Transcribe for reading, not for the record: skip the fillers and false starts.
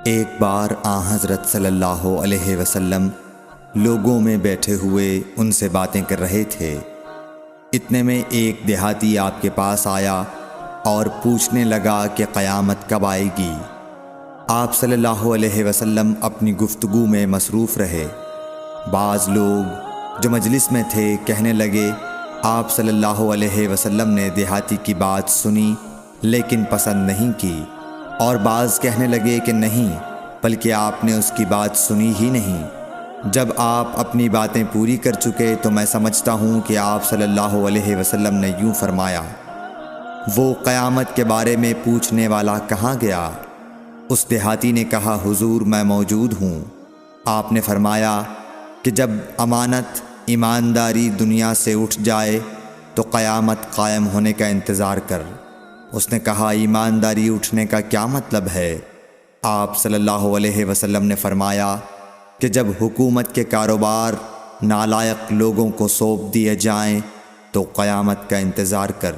ایک بار حضرت صلی اللہ علیہ وسلم لوگوں میں بیٹھے ہوئے ان سے باتیں کر رہے تھے۔ اتنے میں ایک دیہاتی آپ کے پاس آیا اور پوچھنے لگا کہ قیامت کب آئے گی۔ آپ صلی اللہ علیہ وسلم اپنی گفتگو میں مصروف رہے۔ بعض لوگ جو مجلس میں تھے کہنے لگے، آپ صلی اللہ علیہ وسلم نے دیہاتی کی بات سنی لیکن پسند نہیں کی، اور بعض کہنے لگے کہ نہیں، بلکہ آپ نے اس کی بات سنی ہی نہیں۔ جب آپ اپنی باتیں پوری کر چکے تو میں سمجھتا ہوں کہ آپ صلی اللہ علیہ وسلم نے یوں فرمایا، وہ قیامت کے بارے میں پوچھنے والا کہاں گیا؟ اس دیہاتی نے کہا، حضور میں موجود ہوں۔ آپ نے فرمایا کہ جب امانت ایمانداری دنیا سے اٹھ جائے تو قیامت قائم ہونے کا انتظار کر۔ اس نے کہا، ایمانداری اٹھنے کا کیا مطلب ہے؟ آپ صلی اللہ علیہ وسلم نے فرمایا کہ جب حکومت کے کاروبار نالائق لوگوں کو سونپ دیے جائیں تو قیامت کا انتظار کر۔